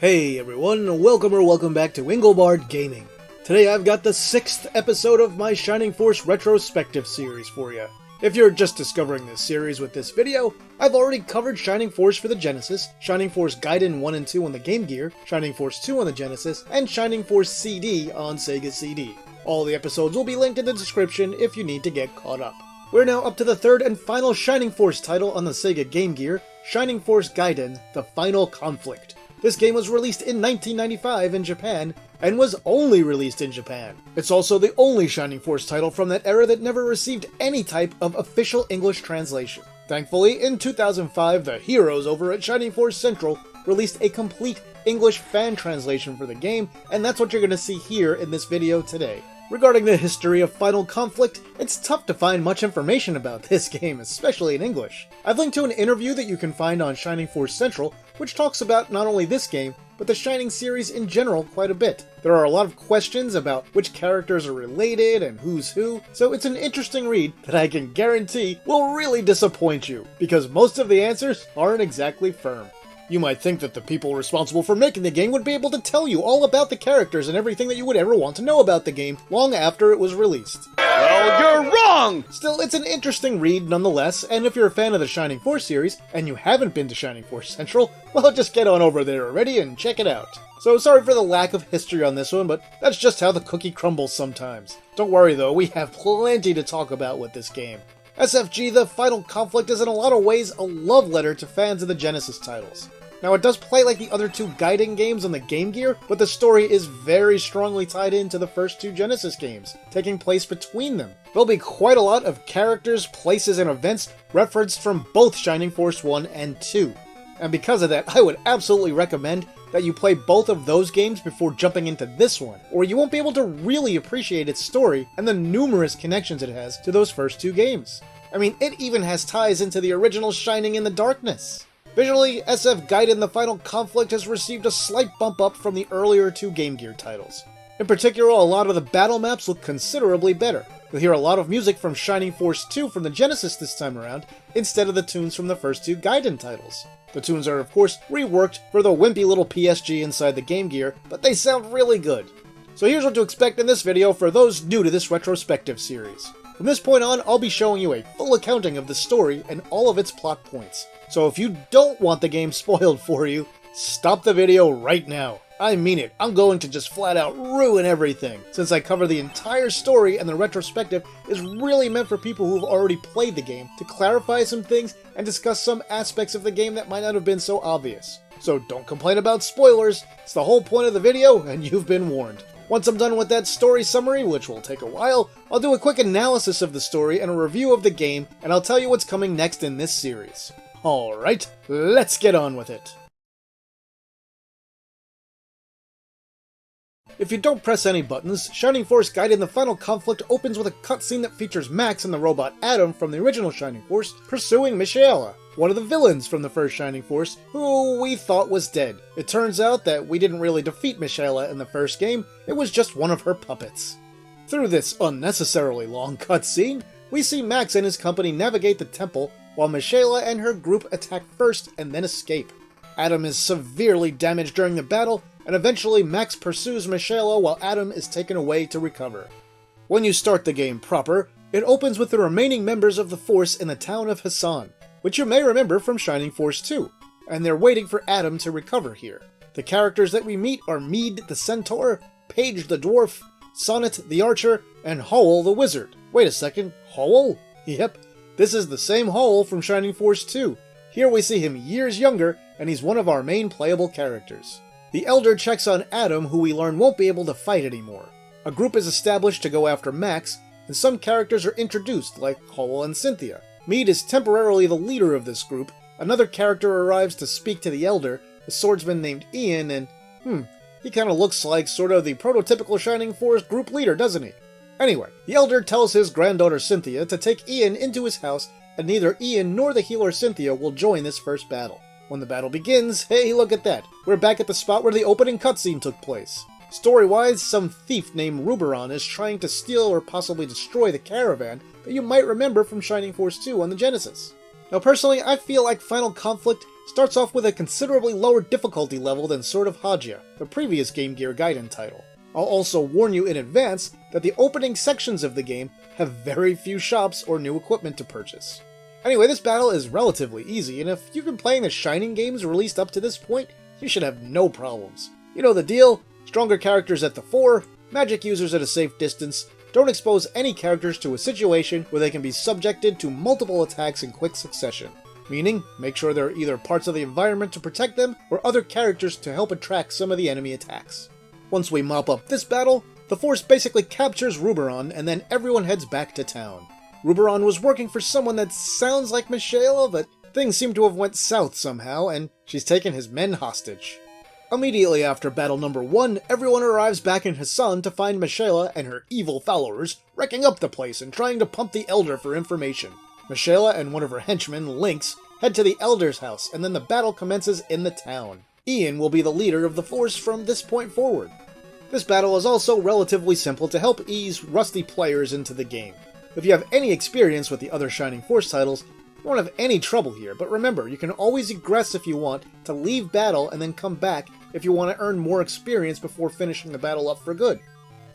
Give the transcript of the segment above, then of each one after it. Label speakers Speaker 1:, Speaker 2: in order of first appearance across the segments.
Speaker 1: Hey everyone, welcome back to Engelbard Gaming. Today I've got the 6th episode of my Shining Force Retrospective series for you. If you're just discovering this series with this video, I've already covered Shining Force for the Genesis, Shining Force Gaiden 1 and 2 on the Game Gear, Shining Force 2 on the Genesis, and Shining Force CD on Sega CD. All the episodes will be linked in the description if you need to get caught up. We're now up to the 3rd and final Shining Force title on the Sega Game Gear, Shining Force Gaiden, The Final Conflict. This game was released in 1995 in Japan, and was only released in Japan. It's also the only Shining Force title from that era that never received any type of official English translation. Thankfully, in 2005, the heroes over at Shining Force Central released a complete English fan translation for the game, and that's what you're going to see here in this video today. Regarding the history of Final Conflict, it's tough to find much information about this game, especially in English. I've linked to an interview that you can find on Shining Force Central, which talks about not only this game, but the Shining series in general quite a bit. There are a lot of questions about which characters are related and who's who, so it's an interesting read that I can guarantee will really disappoint you, because most of the answers aren't exactly firm. You might think that the people responsible for making the game would be able to tell you all about the characters and everything that you would ever want to know about the game long after it was released.
Speaker 2: Well, you're wrong!
Speaker 1: Still, it's an interesting read nonetheless, and if you're a fan of the Shining Force series, and you haven't been to Shining Force Central, well, just get on over there already and check it out. So sorry for the lack of history on this one, but that's just how the cookie crumbles sometimes. Don't worry though, we have plenty to talk about with this game. SFG The Final Conflict is in a lot of ways a love letter to fans of the Genesis titles. Now, it does play like the other two Gaiden games on the Game Gear, but the story is very strongly tied into the first two Genesis games, taking place between them. There'll be quite a lot of characters, places, and events referenced from both Shining Force 1 and 2. And because of that, I would absolutely recommend that you play both of those games before jumping into this one, or you won't be able to really appreciate its story and the numerous connections it has to those first two games. I mean, it even has ties into the original Shining in the Darkness. Visually, SF Gaiden The Final Conflict has received a slight bump up from the earlier two Game Gear titles. In particular, a lot of the battle maps look considerably better. You'll hear a lot of music from Shining Force 2 from the Genesis this time around, instead of the tunes from the first two Gaiden titles. The tunes are of course reworked for the wimpy little PSG inside the Game Gear, but they sound really good. So here's what to expect in this video for those new to this retrospective series. From this point on, I'll be showing you a full accounting of the story and all of its plot points. So if you don't want the game spoiled for you, stop the video right now. I mean it, I'm going to just flat out ruin everything, since I cover the entire story and the retrospective is really meant for people who've already played the game to clarify some things and discuss some aspects of the game that might not have been so obvious. So don't complain about spoilers, it's the whole point of the video and you've been warned. Once I'm done with that story summary, which will take a while, I'll do a quick analysis of the story and a review of the game, and I'll tell you what's coming next in this series. Alright, let's get on with it. If you don't press any buttons, Shining Force Gaiden The Final Conflict opens with a cutscene that features Max and the robot Adam from the original Shining Force pursuing Michaela, one of the villains from the first Shining Force, who we thought was dead. It turns out that we didn't really defeat Michaela in the first game, it was just one of her puppets. Through this unnecessarily long cutscene, we see Max and his company navigate the temple, while Michaela and her group attack first and then escape. Adam is severely damaged during the battle, and eventually Max pursues Michaela while Adam is taken away to recover. When you start the game proper, it opens with the remaining members of the Force in the town of Hassan, which you may remember from Shining Force 2, and they're waiting for Adam to recover here. The characters that we meet are Mead the Centaur, Paige the Dwarf, Sonnet the Archer, and Howell the Wizard. Wait a second, Howell? Yep, this is the same Howell from Shining Force 2. Here we see him years younger, and he's one of our main playable characters. The Elder checks on Adam, who we learn won't be able to fight anymore. A group is established to go after Max, and some characters are introduced, like Howell and Cynthia. Mead is temporarily the leader of this group. Another character arrives to speak to the Elder, a swordsman named Ian, and he kinda looks like sort of the prototypical Shining Force group leader, doesn't he? Anyway, the Elder tells his granddaughter Cynthia to take Ian into his house, and neither Ian nor the healer Cynthia will join this first battle. When the battle begins, hey, look at that, we're back at the spot where the opening cutscene took place. Story-wise, some thief named Ruberon is trying to steal or possibly destroy the caravan that you might remember from Shining Force 2 on the Genesis. Now personally, I feel like Final Conflict starts off with a considerably lower difficulty level than Sword of Hajia, the previous Game Gear Gaiden title. I'll also warn you in advance that the opening sections of the game have very few shops or new equipment to purchase. Anyway, this battle is relatively easy, and if you've been playing the Shining games released up to this point, you should have no problems. You know the deal: stronger characters at the fore, magic users at a safe distance, don't expose any characters to a situation where they can be subjected to multiple attacks in quick succession. Meaning, make sure there are either parts of the environment to protect them, or other characters to help attract some of the enemy attacks. Once we mop up this battle, the Force basically captures Ruberon, and then everyone heads back to town. Ruberon was working for someone that sounds like Michaela, but things seem to have went south somehow, and she's taken his men hostage. Immediately after battle number 1, everyone arrives back in Hassan to find Michaela and her evil followers wrecking up the place and trying to pump the Elder for information. Michaela and one of her henchmen, Lynx, head to the Elder's house, and then the battle commences in the town. Ian will be the leader of the Force from this point forward. This battle is also relatively simple to help ease rusty players into the game. If you have any experience with the other Shining Force titles, you won't have any trouble here, but remember, you can always egress if you want to leave battle and then come back if you want to earn more experience before finishing the battle up for good.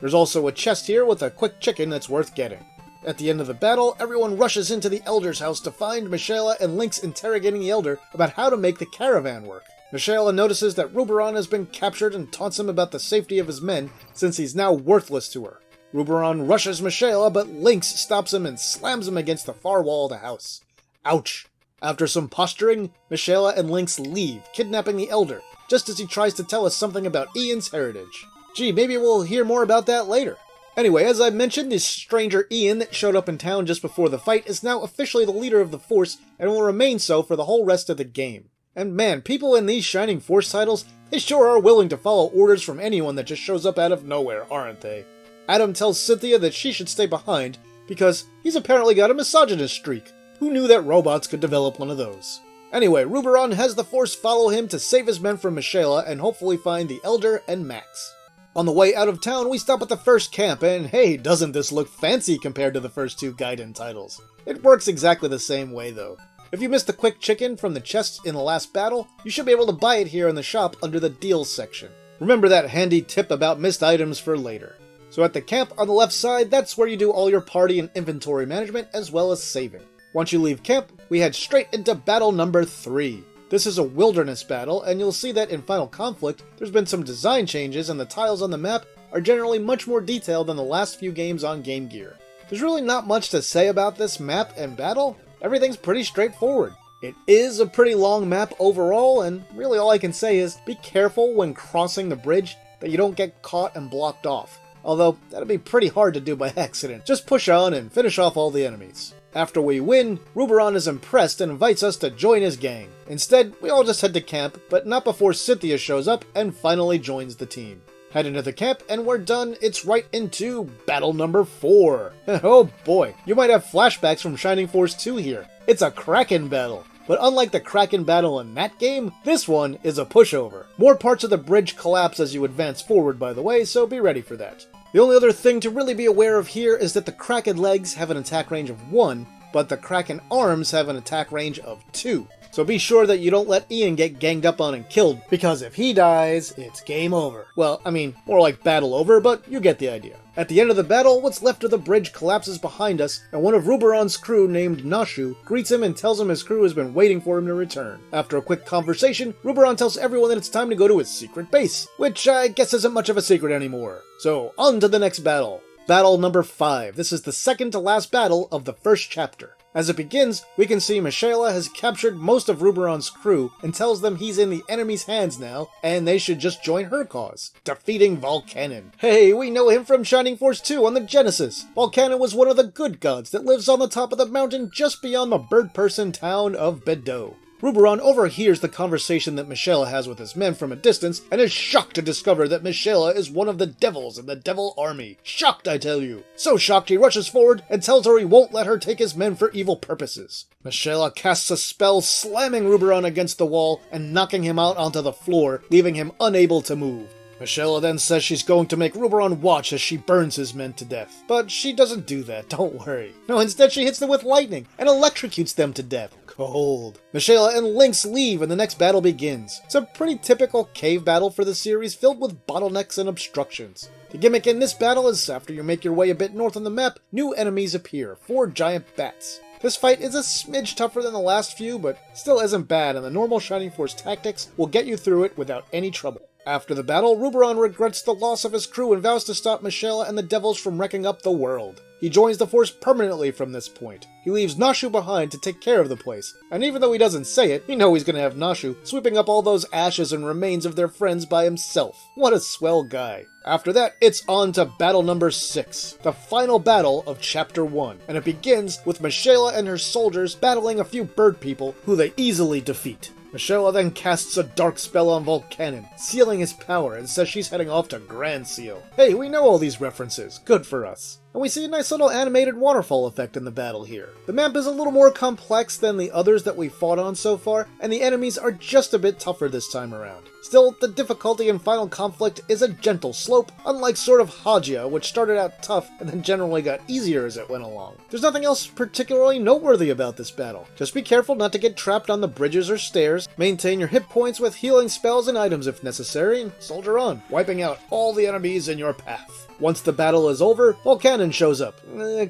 Speaker 1: There's also a chest here with a quick chicken that's worth getting. At the end of the battle, everyone rushes into the Elder's house to find Michaela and Lynx interrogating the Elder about how to make the caravan work. Michaela notices that Ruberon has been captured and taunts him about the safety of his men, since he's now worthless to her. Ruberon rushes Michaela, but Lynx stops him and slams him against the far wall of the house. Ouch! After some posturing, Michaela and Lynx leave, kidnapping the Elder, just as he tries to tell us something about Ian's heritage. Gee, maybe we'll hear more about that later. Anyway, as I mentioned, this stranger Ian that showed up in town just before the fight is now officially the leader of the Force and will remain so for the whole rest of the game. And man, people in these Shining Force titles, they sure are willing to follow orders from anyone that just shows up out of nowhere, aren't they? Adam tells Cynthia that she should stay behind because he's apparently got a misogynist streak. Who knew that robots could develop one of those? Anyway, Ruberon has the Force follow him to save his men from Michaela and hopefully find the Elder and Max. On the way out of town, we stop at the first camp, and hey, doesn't this look fancy compared to the first two Gaiden titles? It works exactly the same way though. If you missed the quick chicken from the chests in the last battle, you should be able to buy it here in the shop under the deals section. Remember that handy tip about missed items for later. So at the camp on the left side, that's where you do all your party and inventory management as well as saving. Once you leave camp, we head straight into battle number 3. This is a wilderness battle, and you'll see that in Final Conflict, there's been some design changes and the tiles on the map are generally much more detailed than the last few games on Game Gear. There's really not much to say about this map and battle. Everything's pretty straightforward. It is a pretty long map overall, and really all I can say is be careful when crossing the bridge that you don't get caught and blocked off. Although, that'd be pretty hard to do by accident. Just push on and finish off all the enemies. After we win, Ruberon is impressed and invites us to join his gang. Instead, we all just head to camp, but not before Cynthia shows up and finally joins the team. Head into the camp, and we're done. It's right into battle number 4. Oh boy, you might have flashbacks from Shining Force 2 here. It's a Kraken battle. But unlike the Kraken battle in that game, this one is a pushover. More parts of the bridge collapse as you advance forward, by the way, so be ready for that. The only other thing to really be aware of here is that the Kraken legs have an attack range of 1, but the Kraken arms have an attack range of 2. So be sure that you don't let Ian get ganged up on and killed, because if he dies, it's game over. Well, I mean, more like battle over, but you get the idea. At the end of the battle, what's left of the bridge collapses behind us, and one of Ruberon's crew named Nashu greets him and tells him his crew has been waiting for him to return. After a quick conversation, Ruberon tells everyone that it's time to go to his secret base, which I guess isn't much of a secret anymore. So, on to the next battle. Battle number 5. This is the second to last battle of the first chapter. As it begins, we can see Michaela has captured most of Ruberon's crew and tells them he's in the enemy's hands now, and they should just join her cause, defeating Volcanon. Hey, we know him from Shining Force 2 on the Genesis. Volcanon was one of the good gods that lives on the top of the mountain just beyond the bird-person town of Bedeau. Ruberon overhears the conversation that Michaela has with his men from a distance, and is shocked to discover that Michaela is one of the devils in the Devil Army. Shocked, I tell you! So shocked he rushes forward and tells her he won't let her take his men for evil purposes. Michaela casts a spell, slamming Ruberon against the wall and knocking him out onto the floor, leaving him unable to move. Michaela then says she's going to make Ruberon watch as she burns his men to death. But she doesn't do that, don't worry. No, instead she hits them with lightning and electrocutes them to death. cold. Michaela and Lynx leave and the next battle begins. It's a pretty typical cave battle for the series, filled with bottlenecks and obstructions. The gimmick in this battle is after you make your way a bit north on the map, new enemies appear, 4 giant bats. This fight is a smidge tougher than the last few, but still isn't bad, and the normal Shining Force tactics will get you through it without any trouble. After the battle, Ruberon regrets the loss of his crew and vows to stop Michaela and the devils from wrecking up the world. He joins the Force permanently from this point. He leaves Nashu behind to take care of the place, and even though he doesn't say it, you know he's gonna have Nashu sweeping up all those ashes and remains of their friends by himself. What a swell guy. After that, it's on to battle number 6, the final battle of Chapter 1, and it begins with Michaela and her soldiers battling a few bird people who they easily defeat. Michaela then casts a dark spell on Volcanon, sealing his power, and says she's heading off to Grand Seal. Hey, we know all these references. Good for us. And we see a nice little animated waterfall effect in the battle here. The map is a little more complex than the others that we've fought on so far, and the enemies are just a bit tougher this time around. Still, the difficulty in Final Conflict is a gentle slope, unlike Sword of Hagia, which started out tough and then generally got easier as it went along. There's nothing else particularly noteworthy about this battle. Just be careful not to get trapped on the bridges or stairs, maintain your hit points with healing spells and items if necessary, and soldier on, wiping out all the enemies in your path. Once the battle is over, Volcanon shows up.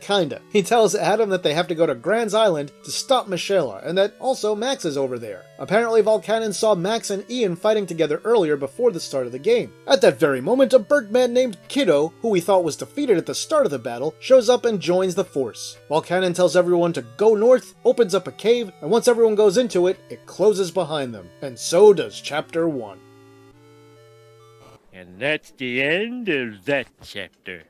Speaker 1: Kinda. He tells Adam that they have to go to Grand's Island to stop Michaela, and that also Max is over there. Apparently Volcanon saw Max and Ian fighting together earlier before the start of the game. At that very moment, a birdman named Kiddo, who we thought was defeated at the start of the battle, shows up and joins the Force. Volcanon tells everyone to go north, opens up a cave, and once everyone goes into it, it closes behind them. And so does Chapter 1.
Speaker 3: And that's the end of that chapter.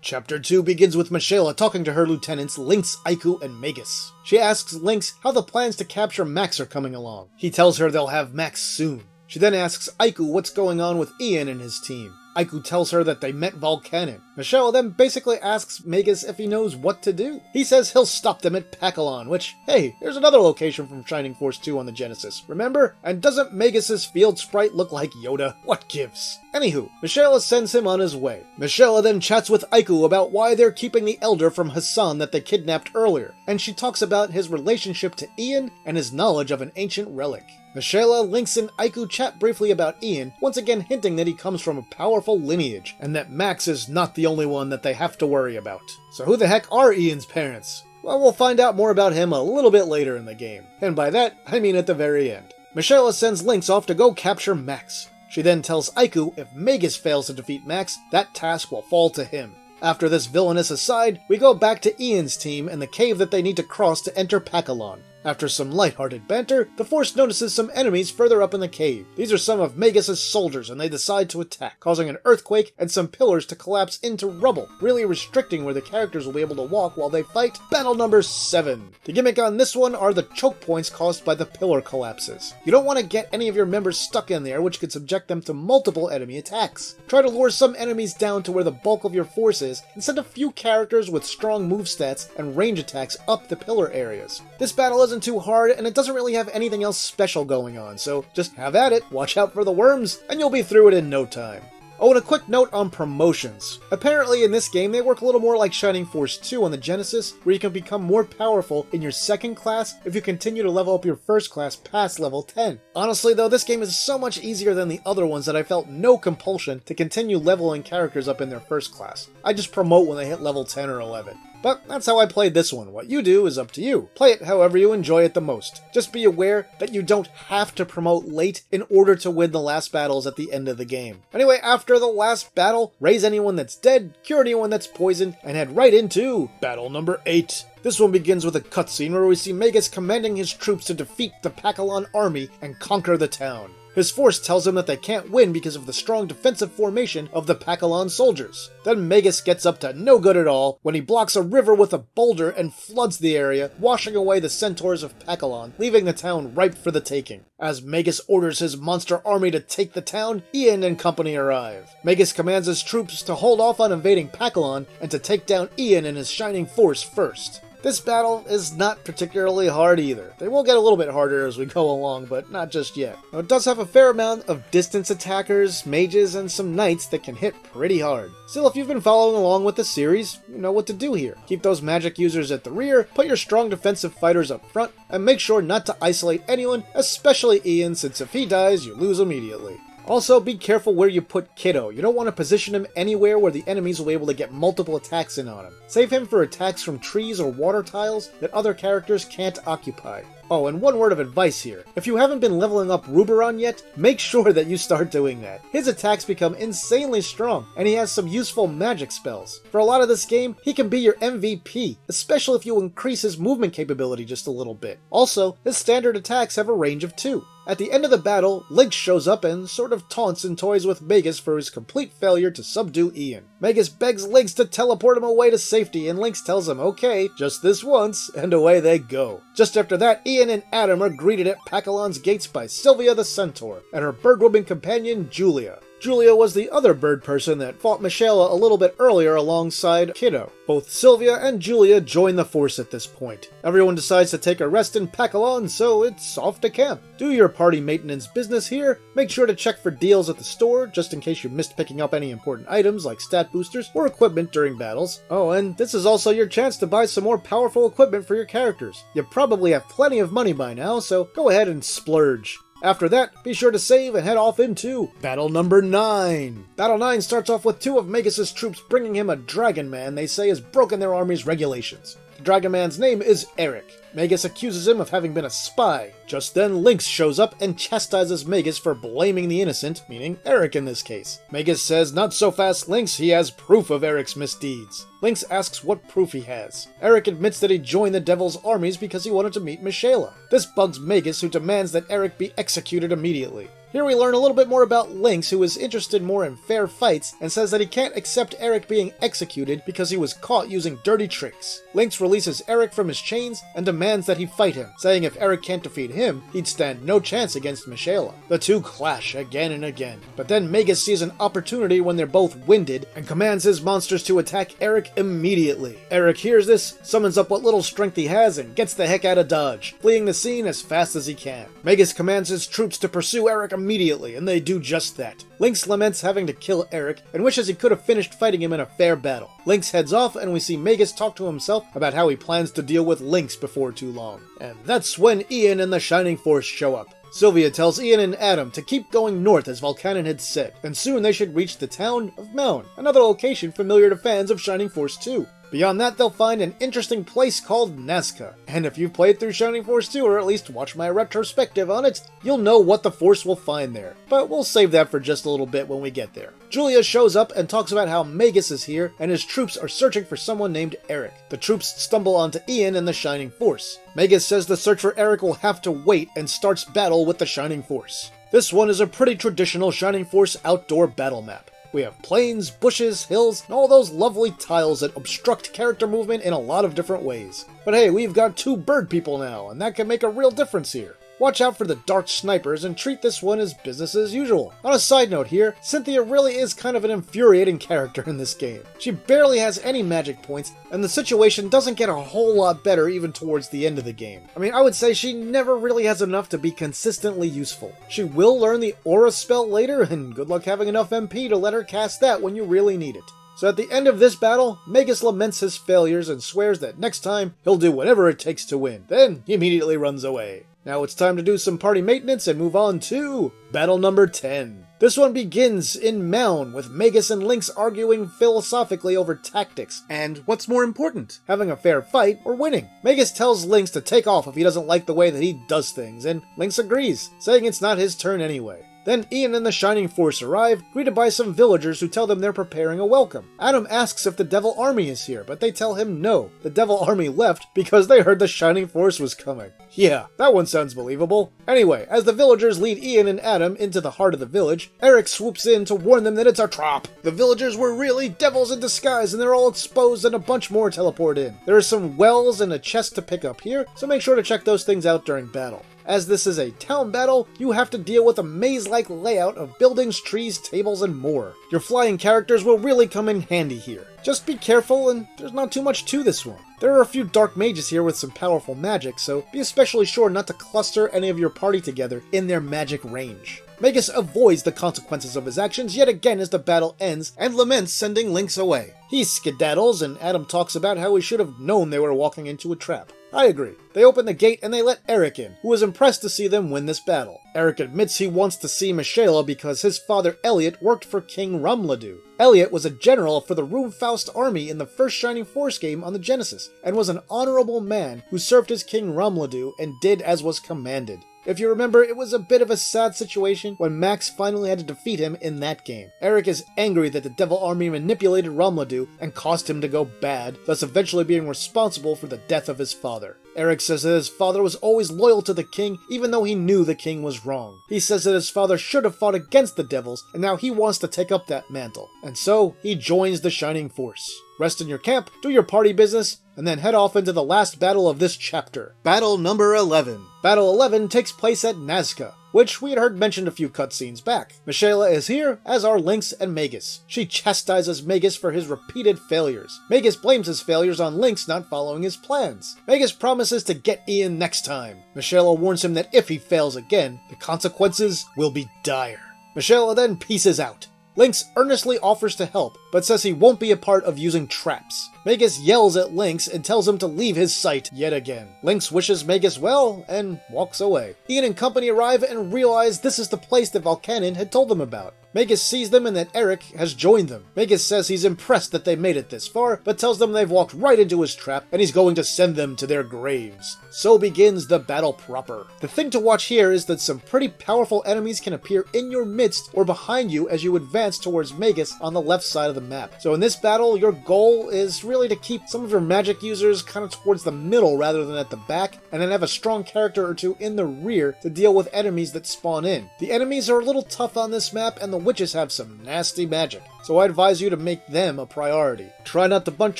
Speaker 1: Chapter 2 begins with Michaela talking to her lieutenants Lynx, Aiku, and Magus. She asks Lynx how the plans to capture Max are coming along. He tells her they'll have Max soon. She then asks Aiku what's going on with Ian and his team. Aiku tells her that they met Volcanon. Michaela then basically asks Magus if he knows what to do. He says he'll stop them at Pakalon, which, hey, there's another location from Shining Force 2 on the Genesis, remember? And doesn't Magus's field sprite look like Yoda? What gives? Anywho, Michaela sends him on his way. Michaela then chats with Aiku about why they're keeping the Elder from Hassan that they kidnapped earlier, and she talks about his relationship to Ian and his knowledge of an ancient relic. Michaela, Lynx, and Aiku chat briefly about Ian, once again hinting that he comes from a powerful lineage, and that Max is not the only one that they have to worry about. So who the heck are Ian's parents? Well, we'll find out more about him a little bit later in the game, and by that, I mean at the very end. Michaela sends Lynx off to go capture Max. She then tells Aiku if Magus fails to defeat Max, that task will fall to him. After this villainous aside, we go back to Ian's team and the cave that they need to cross to enter Pakalon. After some lighthearted banter, the Force notices some enemies further up in the cave. These are some of Magus's soldiers, and they decide to attack, causing an earthquake and some pillars to collapse into rubble, really restricting where the characters will be able to walk while they fight. Battle number 7. The gimmick on this one are the choke points caused by the pillar collapses. You don't want to get any of your members stuck in there, which could subject them to multiple enemy attacks. Try to lure some enemies down to where the bulk of your force is, and send a few characters with strong move stats and range attacks up the pillar areas. This battle isn't too hard, and it doesn't really have anything else special going on, so just have at it, watch out for the worms, and you'll be through it in no time. Oh, and a quick note on promotions. Apparently in this game they work a little more like Shining Force 2 on the Genesis, where you can become more powerful in your second class if you continue to level up your first class past level 10. Honestly though, this game is so much easier than the other ones that I felt no compulsion to continue leveling characters up in their first class. I just promote when they hit level 10 or 11. But that's how I played this one. What you do is up to you. Play it however you enjoy it the most. Just be aware that you don't have to promote late in order to win the last battles at the end of the game. Anyway, after the last battle, raise anyone that's dead, cure anyone that's poisoned, and head right into battle number 8. This one begins with a cutscene where we see Magus commanding his troops to defeat the Pakalon army and conquer the town. His force tells him that they can't win because of the strong defensive formation of the Pakalon soldiers. Then Magus gets up to no good at all when he blocks a river with a boulder and floods the area, washing away the centaurs of Pakalon, leaving the town ripe for the taking. As Magus orders his monster army to take the town, Ian and company arrive. Magus commands his troops to hold off on invading Pakalon and to take down Ian and his Shining Force first. This battle is not particularly hard either. They will get a little bit harder as we go along, but not just yet. Now, it does have a fair amount of distance attackers, mages, and some knights that can hit pretty hard. Still, if you've been following along with the series, you know what to do here. Keep those magic users at the rear, put your strong defensive fighters up front, and make sure not to isolate anyone, especially Ian, since if he dies, you lose immediately. Also, be careful where you put Kiddo. You don't want to position him anywhere where the enemies will be able to get multiple attacks in on him. Save him for attacks from trees or water tiles that other characters can't occupy. Oh, and one word of advice here. If you haven't been leveling up Ruberon yet, make sure that you start doing that. His attacks become insanely strong, and he has some useful magic spells. For a lot of this game, he can be your MVP, especially if you increase his movement capability just a little bit. Also, his standard attacks have a range of 2. At the end of the battle, Lynx shows up and sort of taunts and toys with Magus for his complete failure to subdue Ian. Magus begs Lynx to teleport him away to safety, and Lynx tells him, okay, just this once, and away they go. Just after that, Ian and Adam are greeted at Pakalon's gates by Sylvia the Centaur, and her birdwoman companion, Julia. Julia was the other bird person that fought Michaela a little bit earlier alongside Kiddo. Both Sylvia and Julia join the force at this point. Everyone decides to take a rest in Pakalon, so it's off to camp. Do your party maintenance business here, make sure to check for deals at the store, just in case you missed picking up any important items like stat boosters or equipment during battles. Oh, and this is also your chance to buy some more powerful equipment for your characters. You probably have plenty of money by now, so go ahead and splurge. After that, be sure to save and head off into Battle number 9. Battle 9 starts off with 2 of Magus's troops bringing him a Dragon Man they say has broken their army's regulations. The Dragon Man's name is Eric. Magus accuses him of having been a spy. Just then, Lynx shows up and chastises Magus for blaming the innocent, meaning Eric in this case. Magus says, not so fast, Lynx, he has proof of Eric's misdeeds. Lynx asks what proof he has. Eric admits that he joined the Devil's armies because he wanted to meet Michaela. This bugs Magus, who demands that Eric be executed immediately. Here we learn a little bit more about Lynx, who is interested more in fair fights, and says that he can't accept Eric being executed because he was caught using dirty tricks. Lynx releases Eric from his chains and demands that he fight him, saying if Eric can't defeat him, he'd stand no chance against Michaela. The two clash again and again, but then Magus sees an opportunity when they're both winded and commands his monsters to attack Eric immediately. Eric hears this, summons up what little strength he has, and gets the heck out of Dodge, fleeing the scene as fast as he can. Magus commands his troops to pursue Eric immediately, and they do just that. Lynx laments having to kill Eric and wishes he could have finished fighting him in a fair battle. Lynx heads off, and we see Magus talk to himself about how he plans to deal with Lynx before too long. And that's when Ian and the Shining Force show up. Sylvia tells Ian and Adam to keep going north as Volcanon had said, and soon they should reach the town of Mound, another location familiar to fans of Shining Force 2. Beyond that, they'll find an interesting place called Nazca. And if you've played through Shining Force 2, or at least watched my retrospective on it, you'll know what the Force will find there. But we'll save that for just a little bit when we get there. Julia shows up and talks about how Magus is here, and his troops are searching for someone named Eric. The troops stumble onto Ian and the Shining Force. Magus says the search for Eric will have to wait and starts battle with the Shining Force. This one is a pretty traditional Shining Force outdoor battle map. We have plains, bushes, hills, and all those lovely tiles that obstruct character movement in a lot of different ways. But hey, we've got 2 bird people now, and that can make a real difference here. Watch out for the dark snipers and treat this one as business as usual. On a side note here, Cynthia really is kind of an infuriating character in this game. She barely has any magic points, and the situation doesn't get a whole lot better even towards the end of the game. I mean, I would say she never really has enough to be consistently useful. She will learn the aura spell later, and good luck having enough MP to let her cast that when you really need it. So at the end of this battle, Magus laments his failures and swears that next time, he'll do whatever it takes to win. Then, he immediately runs away. Now it's time to do some party maintenance and move on to Battle number 10. This one begins in Mound, with Magus and Lynx arguing philosophically over tactics, and what's more important, having a fair fight or winning. Magus tells Lynx to take off if he doesn't like the way that he does things, and Lynx agrees, saying it's not his turn anyway. Then Ian and the Shining Force arrive, greeted by some villagers who tell them they're preparing a welcome. Adam asks if the Devil Army is here, but they tell him no. The Devil Army left because they heard the Shining Force was coming. Yeah, that one sounds believable. Anyway, as the villagers lead Ian and Adam into the heart of the village, Eric swoops in to warn them that it's a trap. The villagers were really devils in disguise, and they're all exposed and a bunch more teleport in. There are some wells and a chest to pick up here, so make sure to check those things out during battle. As this is a town battle, you have to deal with a maze-like layout of buildings, trees, tables, and more. Your flying characters will really come in handy here. Just be careful, and there's not too much to this one. There are a few dark mages here with some powerful magic, so be especially sure not to cluster any of your party together in their magic range. Magus avoids the consequences of his actions yet again as the battle ends and laments sending Lynx away. He skedaddles, and Adam talks about how he should have known they were walking into a trap. I agree. They open the gate and they let Eric in, who is impressed to see them win this battle. Eric admits he wants to see Michaela because his father Elliot worked for King Rumladu. Elliot was a general for the Runefaust army in the first Shining Force game on the Genesis, and was an honorable man who served his King Rumladu and did as was commanded. If you remember, it was a bit of a sad situation when Max finally had to defeat him in that game. Eric is angry that the Devil Army manipulated Rumladu and caused him to go bad, thus eventually being responsible for the death of his father. Eric says that his father was always loyal to the king, even though he knew the king was wrong. He says that his father should have fought against the devils, and now he wants to take up that mantle. And so, he joins the Shining Force. Rest in your camp, do your party business, and then head off into the last battle of this chapter. Battle number 11. Battle 11 takes place at Nazca, which we had heard mentioned a few cutscenes back. Michaela is here, as are Lynx and Magus. She chastises Magus for his repeated failures. Magus blames his failures on Lynx not following his plans. Magus promises to get Ian next time. Michaela warns him that if he fails again, the consequences will be dire. Michaela then pieces out. Lynx earnestly offers to help, but says he won't be a part of using traps. Magus yells at Lynx and tells him to leave his sight yet again. Lynx wishes Magus well and walks away. Ian and company arrive and realize this is the place that Volcanon had told them about. Magus sees them and that Eric has joined them. Magus says he's impressed that they made it this far, but tells them they've walked right into his trap and he's going to send them to their graves. So begins the battle proper. The thing to watch here is that some pretty powerful enemies can appear in your midst or behind you as you advance towards Magus on the left side of the map. So in this battle, your goal is really to keep some of your magic users kind of towards the middle rather than at the back, and then have a strong character or two in the rear to deal with enemies that spawn in. The enemies are a little tough on this map, and the witches have some nasty magic, so I advise you to make them a priority. Try not to bunch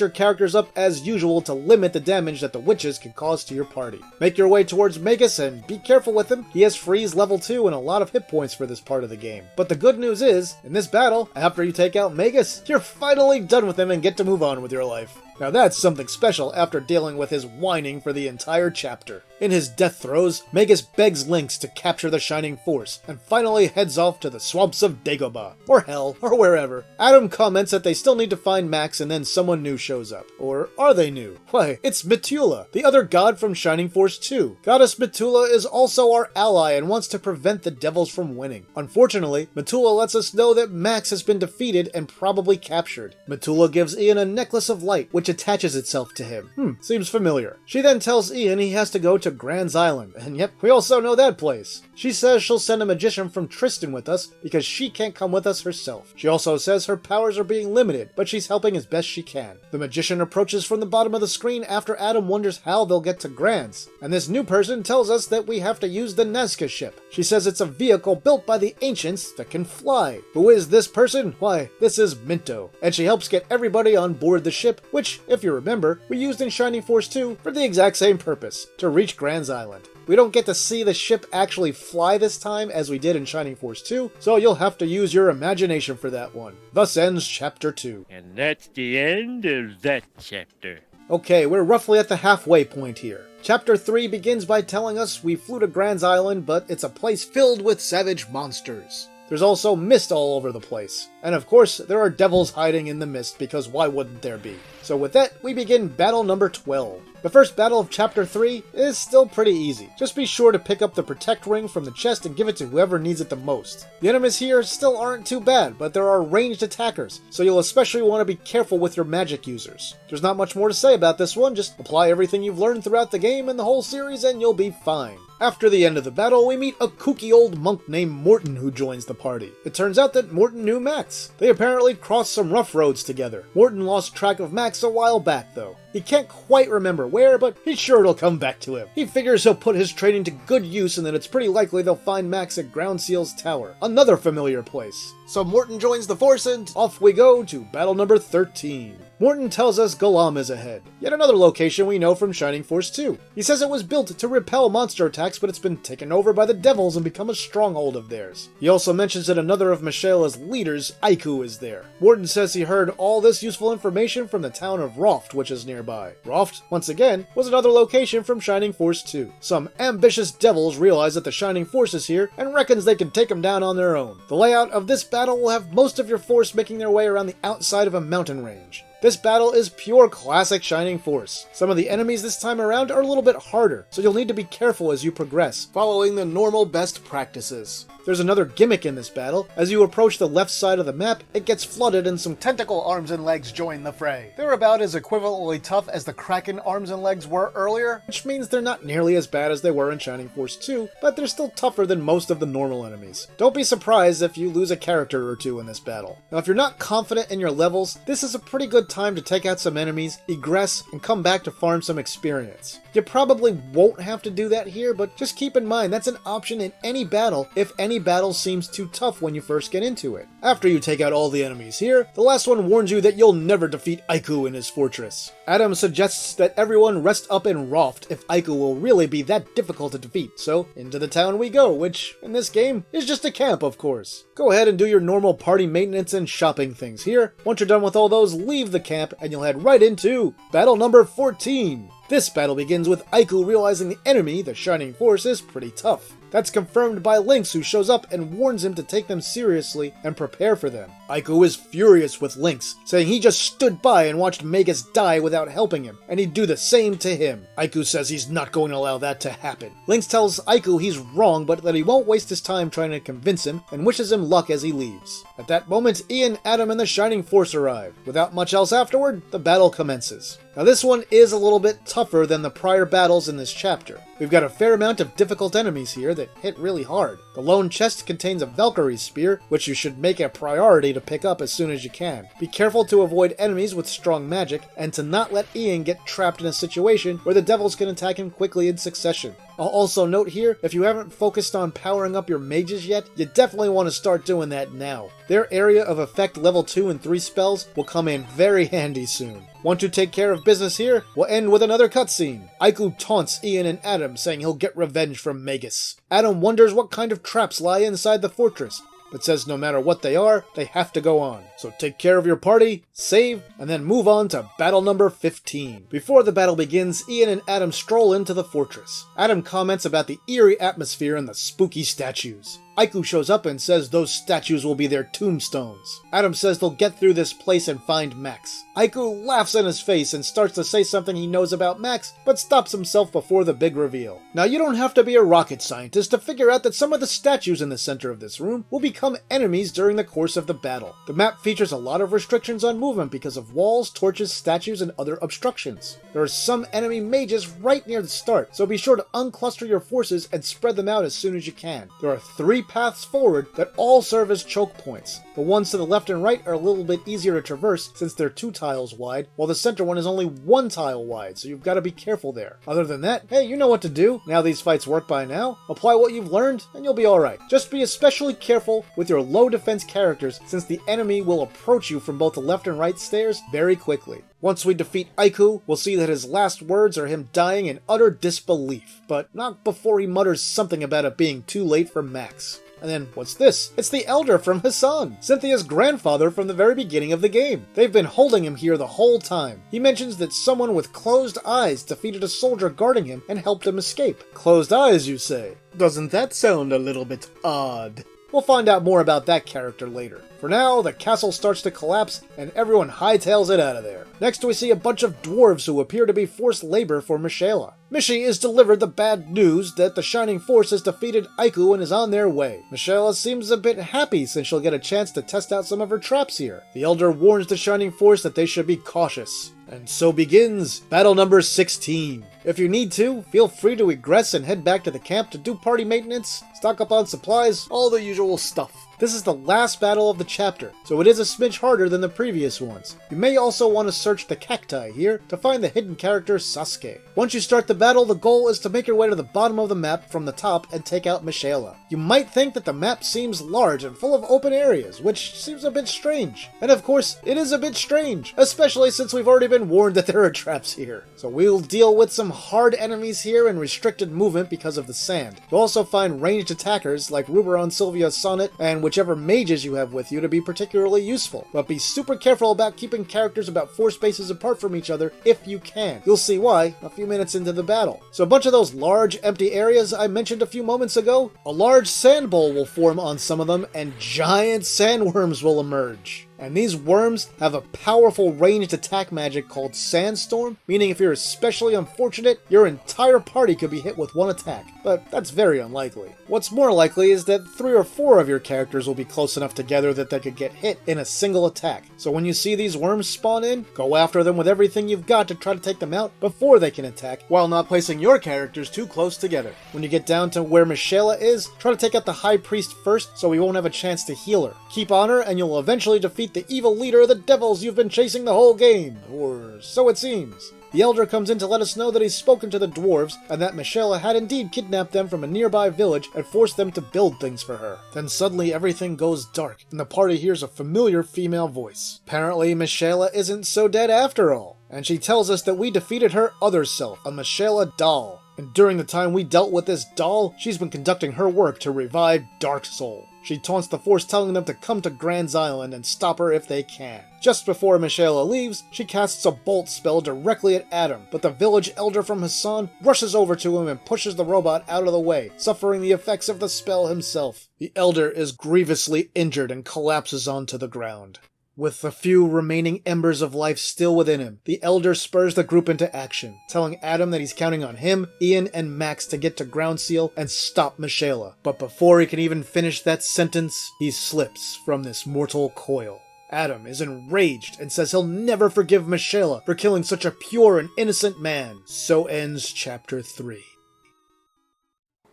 Speaker 1: your characters up as usual to limit the damage that the witches can cause to your party. Make your way towards Magus and be careful with him. He has freeze level 2 and a lot of hit points for this part of the game. But the good news is, in this battle, after you take out Magus, you're finally done with him and get to move on with your life. Now that's something special after dealing with his whining for the entire chapter. In his death throes, Magus begs Lynx to capture the Shining Force, and finally heads off to the swamps of Dagobah, or Hell, or wherever. Adam comments that they still need to find Max and then someone new shows up. Or are they new? Why, it's Metula, the other god from Shining Force 2. Goddess Metula is also our ally and wants to prevent the devils from winning. Unfortunately, Metula lets us know that Max has been defeated and probably captured. Metula gives Ian a necklace of light, which attaches itself to him. Seems familiar. She then tells Ian he has to go to Grand's Island, and yep, we also know that place. She says she'll send a magician from Tristan with us because she can't come with us herself. She also says her powers are being limited, but she's helping as best she can. The magician approaches from the bottom of the screen after Adam wonders how they'll get to Grand's, and this new person tells us that we have to use the Nazca ship. She says it's a vehicle built by the ancients that can fly. Who is this person? Why, this is Minto, and she helps get everybody on board the ship, which, if you remember, we used in Shining Force 2 for the exact same purpose, to reach Grand's Island. We don't get to see the ship actually fly this time as we did in Shining Force 2, so you'll have to use your imagination for that one. Thus ends Chapter 2.
Speaker 3: And that's the end of that chapter.
Speaker 1: Okay, we're roughly at the halfway point here. Chapter 3 begins by telling us we flew to Grand's Island, but it's a place filled with savage monsters. There's also mist all over the place. And of course, there are devils hiding in the mist, because why wouldn't there be? So with that, we begin battle number 12. The first battle of Chapter 3 is still pretty easy. Just be sure to pick up the Protect Ring from the chest and give it to whoever needs it the most. The enemies here still aren't too bad, but there are ranged attackers, so you'll especially want to be careful with your magic users. There's not much more to say about this one, just apply everything you've learned throughout the game and the whole series and you'll be fine. After the end of the battle, we meet a kooky old monk named Morton who joins the party. It turns out that Morton knew Max. They apparently crossed some rough roads together. Morton lost track of Max a while back though. He can't quite remember where, but he's sure it'll come back to him. He figures he'll put his training to good use and that it's pretty likely they'll find Max at Ground Seal's Tower, another familiar place. So Morton joins the force and off we go to battle number 13. Morton tells us Golem is ahead, yet another location we know from Shining Force 2. He says it was built to repel monster attacks, but it's been taken over by the devils and become a stronghold of theirs. He also mentions that another of Mishela's leaders, Aiku, is there. Morton says he heard all this useful information from the town of Roft, which is nearby. Roft, once again, was another location from Shining Force 2. Some ambitious devils realize that the Shining Force is here and reckons they can take them down on their own. The layout of this battle will have most of your force making their way around the outside of a mountain range. This battle is pure classic Shining Force. Some of the enemies this time around are a little bit harder, so you'll need to be careful as you progress, following the normal best practices. There's another gimmick in this battle. As you approach the left side of the map, it gets flooded and some tentacle arms and legs join the fray. They're about as equivalently tough as the Kraken arms and legs were earlier, which means they're not nearly as bad as they were in Shining Force 2, but they're still tougher than most of the normal enemies. Don't be surprised if you lose a character or two in this battle. Now, if you're not confident in your levels, this is a pretty good time to take out some enemies, egress, and come back to farm some experience. You probably won't have to do that here, but just keep in mind that's an option in any battle if any battle seems too tough when you first get into it. After you take out all the enemies here, the last one warns you that you'll never defeat Aiku in his fortress. Adam suggests that everyone rest up in Roft if Aiku will really be that difficult to defeat, so into the town we go, which, in this game, is just a camp, of course. Go ahead and do your normal party maintenance and shopping things here. Once you're done with all those, leave the camp and you'll head right into battle number 14. This battle begins with Aiku realizing the enemy, the Shining Force, is pretty tough. That's confirmed by Lynx, who shows up and warns him to take them seriously and prepare for them. Aiku is furious with Lynx, saying he just stood by and watched Magus die without helping him, and he'd do the same to him. Aiku says he's not going to allow that to happen. Lynx tells Aiku he's wrong, but that he won't waste his time trying to convince him, and wishes him luck as he leaves. At that moment, Ian, Adam, and the Shining Force arrive. Without much else afterward, the battle commences. Now this one is a little bit tougher than the prior battles in this chapter. We've got a fair amount of difficult enemies here that hit really hard. The lone chest contains a Valkyrie spear, which you should make a priority to pick up as soon as you can. Be careful to avoid enemies with strong magic, and to not let Ian get trapped in a situation where the devils can attack him quickly in succession. I'll also note here, if you haven't focused on powering up your mages yet, you definitely want to start doing that now. Their area of effect level 2 and 3 spells will come in very handy soon. Want to take care of business here? We'll end with another cutscene. Aiku taunts Ian and Adam, saying he'll get revenge from Magus. Adam wonders what kind of traps lie inside the fortress, but says no matter what they are, they have to go on. So take care of your party, save, and then move on to battle number 15. Before the battle begins, Ian and Adam stroll into the fortress. Adam comments about the eerie atmosphere and the spooky statues. Aiku shows up and says those statues will be their tombstones. Adam says they'll get through this place and find Max. Aiku laughs in his face and starts to say something he knows about Max, but stops himself before the big reveal. Now, you don't have to be a rocket scientist to figure out that some of the statues in the center of this room will become enemies during the course of the battle. The map features a lot of restrictions on movement because of walls, torches, statues, and other obstructions. There are some enemy mages right near the start, so be sure to uncluster your forces and spread them out as soon as you can. There are 3 paths forward that all serve as choke points. The ones to the left and right are a little bit easier to traverse since they're 2 tiles wide, while the center one is only 1 tile wide, so you've got to be careful there. Other than that, hey, you know what to do. Now these fights work by now. Apply what you've learned, and you'll be alright. Just be especially careful with your low defense characters since the enemy will approach you from both the left and right stairs very quickly. Once we defeat Aiku, we'll see that his last words are him dying in utter disbelief, but not before he mutters something about it being too late for Max. And then, what's this? It's the Elder from Hassan, Cynthia's grandfather from the very beginning of the game. They've been holding him here the whole time. He mentions that someone with closed eyes defeated a soldier guarding him and helped him escape. Closed eyes, you say? Doesn't that sound a little bit odd? We'll find out more about that character later. For now, the castle starts to collapse and everyone hightails it out of there. Next we see a bunch of dwarves who appear to be forced labor for Mishela. Mishi is delivered the bad news that the Shining Force has defeated Aiku and is on their way. Mishela seems a bit happy since she'll get a chance to test out some of her traps here. The Elder warns the Shining Force that they should be cautious. And so begins battle number 16. If you need to, feel free to egress and head back to the camp to do party maintenance, stock up on supplies, all the usual stuff. This is the last battle of the chapter, so it is a smidge harder than the previous ones. You may also want to search the cacti here to find the hidden character Sasuke. Once you start the battle, the goal is to make your way to the bottom of the map from the top and take out Michaela. You might think that the map seems large and full of open areas, which seems a bit strange. And of course, it is a bit strange, especially since we've already been warned that there are traps here. So we'll deal with some hard enemies here and restricted movement because of the sand. You'll also find ranged attackers like Ruberon, Sylvia, Sonnet, and whichever mages you have with you to be particularly useful. But be super careful about keeping characters about 4 spaces apart from each other if you can. You'll see why a few minutes into the battle. So a bunch of those large empty areas I mentioned a few moments ago, a large sand bowl will form on some of them and giant sandworms will emerge. And these worms have a powerful ranged attack magic called Sandstorm, meaning if you're especially unfortunate, your entire party could be hit with one attack. But that's very unlikely. What's more likely is that 3 or 4 of your characters will be close enough together that they could get hit in a single attack. So when you see these worms spawn in, go after them with everything you've got to try to take them out before they can attack, while not placing your characters too close together. When you get down to where Michaela is, try to take out the High Priest first so he won't have a chance to heal her. Keep on her and you'll eventually defeat the evil leader of the devils you've been chasing the whole game, or so it seems. The Elder comes in to let us know that he's spoken to the dwarves, and that Michaela had indeed kidnapped them from a nearby village and forced them to build things for her. Then suddenly everything goes dark, and the party hears a familiar female voice. Apparently Michaela isn't so dead after all, and she tells us that we defeated her other self, a Michaela doll. And during the time we dealt with this doll, she's been conducting her work to revive Dark Soul. She taunts the Force, telling them to come to Grand's Island and stop her if they can. Just before Michaela leaves, she casts a bolt spell directly at Adam, but the village elder from Hassan rushes over to him and pushes the robot out of the way, suffering the effects of the spell himself. The elder is grievously injured and collapses onto the ground. With the few remaining embers of life still within him, the Elder spurs the group into action, telling Adam that he's counting on him, Ian, and Max to get to Ground Seal and stop Michaela. But before he can even finish that sentence, he slips from this mortal coil. Adam is enraged and says he'll never forgive Michaela for killing such a pure and innocent man. So ends Chapter 3.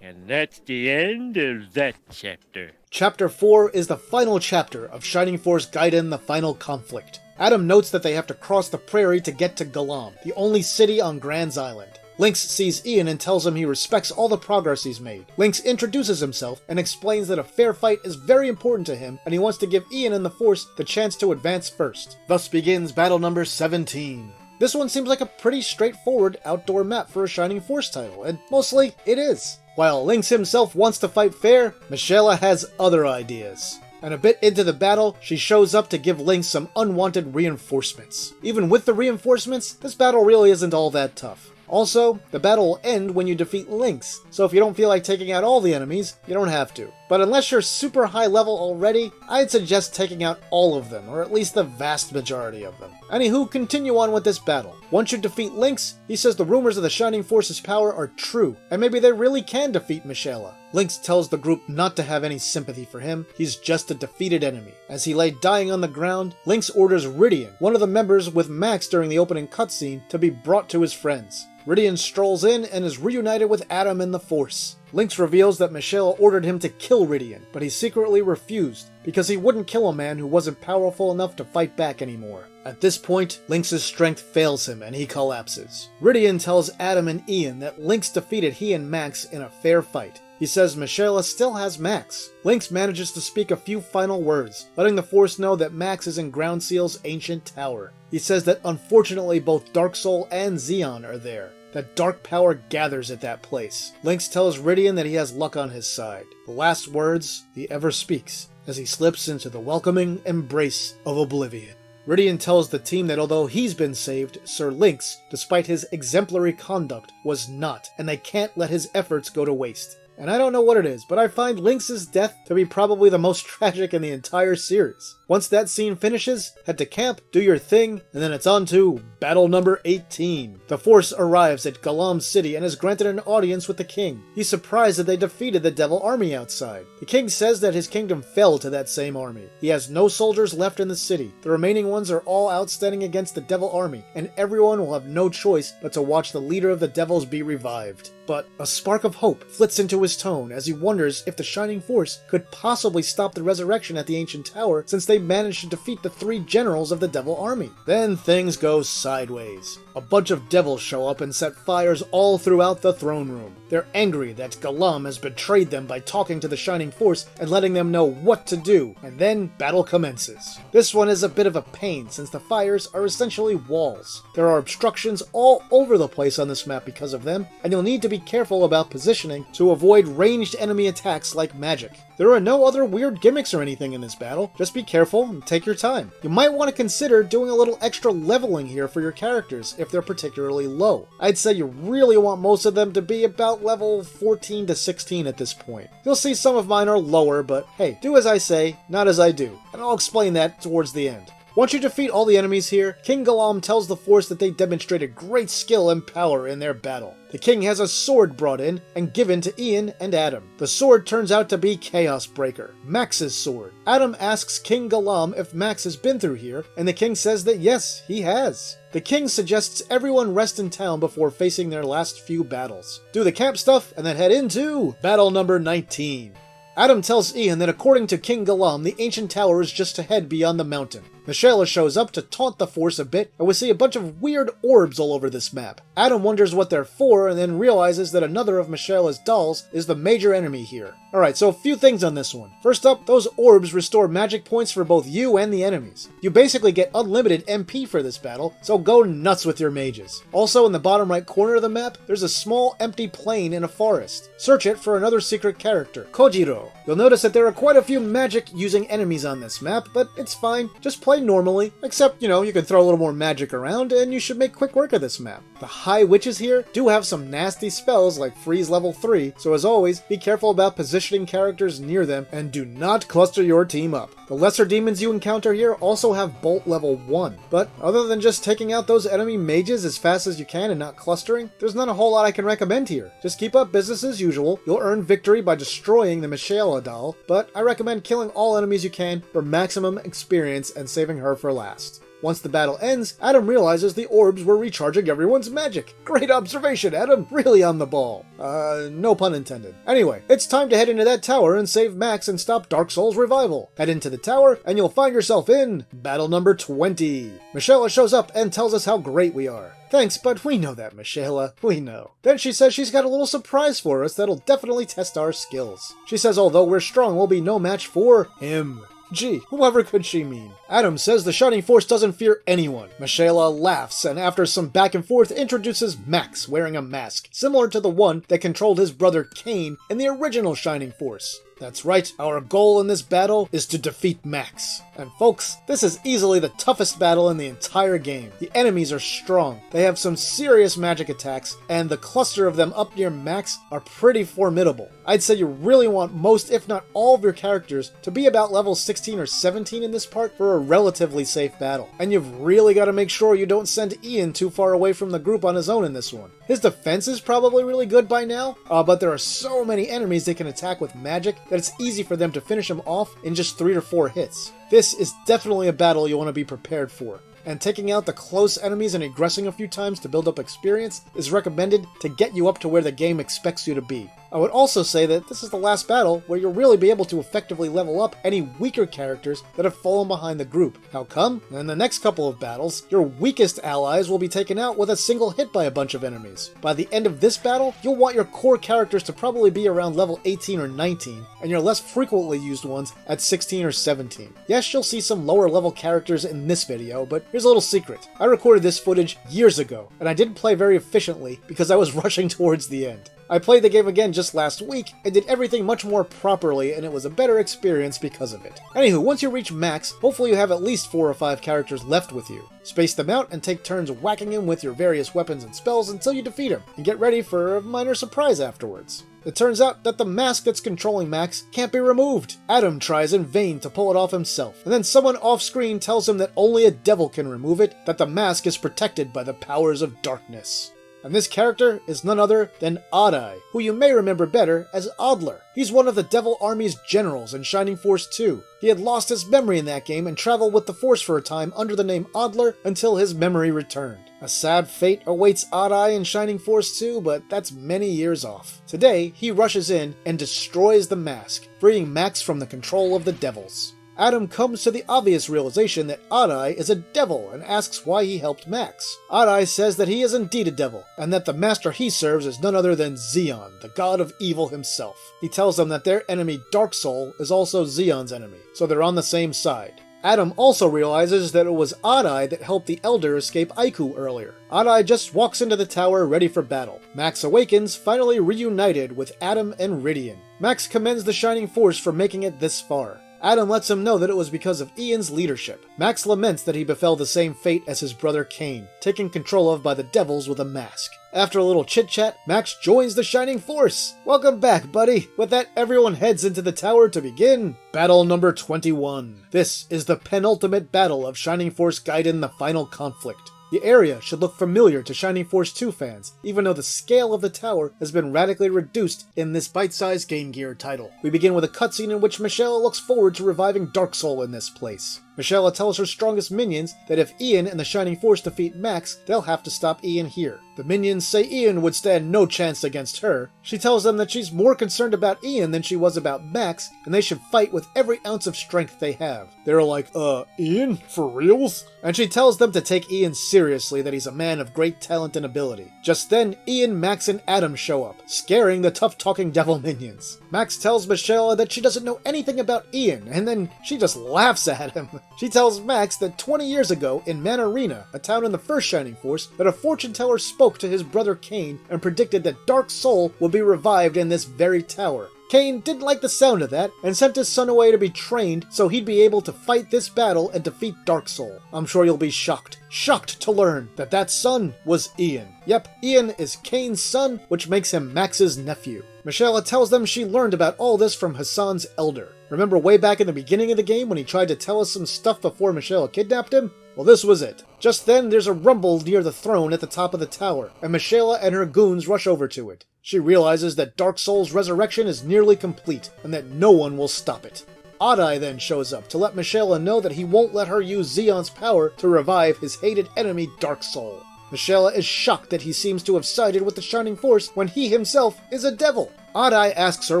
Speaker 3: And that's the end of that chapter.
Speaker 1: Chapter 4 is the final chapter of Shining Force Gaiden: The Final Conflict. Adam notes that they have to cross the prairie to get to Galam, the only city on Grand's Island. Lynx sees Ian and tells him he respects all the progress he's made. Lynx introduces himself and explains that a fair fight is very important to him, and he wants to give Ian and the Force the chance to advance first. Thus begins battle number 17. This one seems like a pretty straightforward outdoor map for a Shining Force title, and mostly it is. While Lynx himself wants to fight fair, Michaela has other ideas. And a bit into the battle, she shows up to give Lynx some unwanted reinforcements. Even with the reinforcements, this battle really isn't all that tough. Also, the battle will end when you defeat Lynx, so if you don't feel like taking out all the enemies, you don't have to. But unless you're super high level already, I'd suggest taking out all of them, or at least the vast majority of them. Anywho, continue on with this battle. Once you defeat Lynx, he says the rumors of the Shining Force's power are true, and maybe they really can defeat Michaela. Lynx tells the group not to have any sympathy for him, he's just a defeated enemy. As he lay dying on the ground, Lynx orders Rydian, one of the members with Max during the opening cutscene, to be brought to his friends. Rydian strolls in and is reunited with Adam and the Force. Lynx reveals that Michaela ordered him to kill Rydian, but he secretly refused, because he wouldn't kill a man who wasn't powerful enough to fight back anymore. At this point, Lynx's strength fails him and he collapses. Rydian tells Adam and Ian that Lynx defeated he and Max in a fair fight. He says Michaela still has Max. Lynx manages to speak a few final words, letting the Force know that Max is in Ground Seal's ancient tower. He says that unfortunately both Dark Soul and Xeon are there, that dark power gathers at that place. Lynx tells Rydian that he has luck on his side. The last words he ever speaks as he slips into the welcoming embrace of oblivion. Rydian tells the team that although he's been saved, Sir Lynx, despite his exemplary conduct, was not, and they can't let his efforts go to waste. And I don't know what it is, but I find Lynx's death to be probably the most tragic in the entire series. Once that scene finishes, head to camp, do your thing, and then it's on to battle number 18. The Force arrives at Galam City and is granted an audience with the king. He's surprised that they defeated the Devil Army outside. The king says that his kingdom fell to that same army. He has no soldiers left in the city. The remaining ones are all outstanding against the Devil Army, and everyone will have no choice but to watch the leader of the Devils be revived. but a spark of hope flits into his tone as he wonders if the Shining Force could possibly stop the resurrection at the Ancient Tower since they managed to defeat the 3 generals of the Devil Army. Then things go sideways. A bunch of devils show up and set fires all throughout the throne room. They're angry that Galam has betrayed them by talking to the Shining Force and letting them know what to do, and then battle commences. This one is a bit of a pain since the fires are essentially walls. There are obstructions all over the place on this map because of them, and you'll need to be careful about positioning to avoid ranged enemy attacks like magic. There are no other weird gimmicks or anything in this battle, just be careful and take your time. You might want to consider doing a little extra leveling here for your characters if they're particularly low. I'd say you really want most of them to be about level 14 to 16 at this point. You'll see some of mine are lower, but hey, do as I say, not as I do, and I'll explain that towards the end. Once you defeat all the enemies here, King Galam tells the Force that they demonstrated great skill and power in their battle. The king has a sword brought in and given to Ian and Adam. The sword turns out to be Chaos Breaker, Max's sword. Adam asks King Galam if Max has been through here, and the king says that yes, he has. The king suggests everyone rest in town before facing their last few battles. Do the camp stuff and then head into battle number 19. Adam tells Ian that according to King Galam, the Ancient Tower is just ahead beyond the mountain. Michaela shows up to taunt the Force a bit, and we see a bunch of weird orbs all over this map. Adam wonders what they're for, and then realizes that another of Michaela's dolls is the major enemy here. Alright, so a few things on this one. First up, those orbs restore magic points for both you and the enemies. You basically get unlimited MP for this battle, so go nuts with your mages. Also, in the bottom right corner of the map, there's a small empty plain in a forest. Search it for another secret character, Kojiro. You'll notice that there are quite a few magic-using enemies on this map, but it's fine. Just play normally, except, you can throw a little more magic around, and you should make quick work of this map. The High Witches here do have some nasty spells like Freeze level 3, so as always, be careful about positioning characters near them, and do not cluster your team up. The lesser demons you encounter here also have Bolt level 1, but other than just taking out those enemy mages as fast as you can and not clustering, there's not a whole lot I can recommend here. Just keep up business as usual. You'll earn victory by destroying the Michaela doll, but I recommend killing all enemies you can for maximum experience and saving her for last. Once the battle ends, Adam realizes the orbs were recharging everyone's magic. Great observation, Adam! Really on the ball. No pun intended. Anyway, it's time to head into that tower and save Max and stop Dark Souls revival. Head into the tower, and you'll find yourself in battle number 20. Michaela shows up and tells us how great we are. Thanks, but we know that, Michaela. We know. Then she says she's got a little surprise for us that'll definitely test our skills. She says although we're strong, we'll be no match for him. Gee, whoever could she mean? Adam says the Shining Force doesn't fear anyone. Michaela laughs, and after some back and forth, introduces Max wearing a mask, similar to the one that controlled his brother Cain in the original Shining Force. That's right, our goal in this battle is to defeat Max. And folks, this is easily the toughest battle in the entire game. The enemies are strong, they have some serious magic attacks, and the cluster of them up near Max are pretty formidable. I'd say you really want most, if not all of your characters to be about level 16 or 17 in this part for a relatively safe battle. And you've really got to make sure you don't send Ian too far away from the group on his own in this one. His defense is probably really good by now, but there are so many enemies they can attack with magic that it's easy for them to finish him off in just 3 or 4 hits. This is definitely a battle you want to be prepared for. And taking out the close enemies and aggressing a few times to build up experience is recommended to get you up to where the game expects you to be. I would also say that this is the last battle where you'll really be able to effectively level up any weaker characters that have fallen behind the group. How come? In the next couple of battles, your weakest allies will be taken out with a single hit by a bunch of enemies. By the end of this battle, you'll want your core characters to probably be around level 18 or 19, and your less frequently used ones at 16 or 17. Yes, you'll see some lower level characters in this video, but here's a little secret. I recorded this footage years ago, and I didn't play very efficiently because I was rushing towards the end. I played the game again just last week and did everything much more properly, and it was a better experience because of it. Anywho, once you reach max, hopefully you have at least 4 or 5 characters left with you. Space them out and take turns whacking him with your various weapons and spells until you defeat him, and get ready for a minor surprise afterwards. It turns out that the mask that's controlling Max can't be removed. Adam tries in vain to pull it off himself, and then someone off-screen tells him that only a devil can remove it, that the mask is protected by the powers of darkness. And this character is none other than Odd-Eye, who you may remember better as Adler. He's one of the Devil Army's generals in Shining Force 2. He had lost his memory in that game and traveled with the Force for a time under the name Adler until his memory returned. A sad fate awaits Odd-Eye in Shining Force 2, but that's many years off. Today, he rushes in and destroys the mask, freeing Max from the control of the devils. Adam comes to the obvious realization that Odd-Eye is a devil and asks why he helped Max. Odd-Eye says that he is indeed a devil, and that the master he serves is none other than Xeon, the god of evil himself. He tells them that their enemy Dark Soul is also Xeon's enemy, so they're on the same side. Adam also realizes that it was Odd-Eye that helped the Elder escape Aiku earlier. Odd-Eye just walks into the tower ready for battle. Max awakens, finally reunited with Adam and Rydian. Max commends the Shining Force for making it this far. Adam lets him know that it was because of Ian's leadership. Max laments that he befell the same fate as his brother Cain, taken control of by the devils with a mask. After a little chit-chat, Max joins the Shining Force! Welcome back, buddy! With that, everyone heads into the tower to begin Battle number 21. This is the penultimate battle of Shining Force Gaiden: The Final Conflict. The area should look familiar to Shining Force 2 fans, even though the scale of the tower has been radically reduced in this bite-sized Game Gear title. We begin with a cutscene in which Michelle looks forward to reviving Dark Soul in this place. Michelle tells her strongest minions that if Ian and the Shining Force defeat Max, they'll have to stop Ian here. The minions say Ian would stand no chance against her. She tells them that she's more concerned about Ian than she was about Max, and they should fight with every ounce of strength they have. They're like, Ian? For reals? And she tells them to take Ian seriously, that he's a man of great talent and ability. Just then, Ian, Max, and Adam show up, scaring the tough-talking devil minions. Max tells Michelle that she doesn't know anything about Ian, and then she just laughs at him. She tells Max that 20 years ago in Manarena, a town in the first Shining Force, that a fortune teller spoke to his brother Cain and predicted that Dark Soul would be revived in this very tower. Cain didn't like the sound of that and sent his son away to be trained so he'd be able to fight this battle and defeat Dark Soul. I'm sure you'll be shocked to learn that that son was Ian. Yep, Ian is Cain's son, which makes him Max's nephew. Michelle tells them she learned about all this from Hassan's elder. Remember way back in the beginning of the game when he tried to tell us some stuff before Michelle kidnapped him? Well, this was it. Just then, there's a rumble near the throne at the top of the tower, and Michelle and her goons rush over to it. She realizes that Dark Soul's resurrection is nearly complete, and that no one will stop it. Odd-Eye then shows up to let Michelle know that he won't let her use Xeon's power to revive his hated enemy Dark Soul. Michelle is shocked that he seems to have sided with the Shining Force when he himself is a devil. Odd-Eye asks her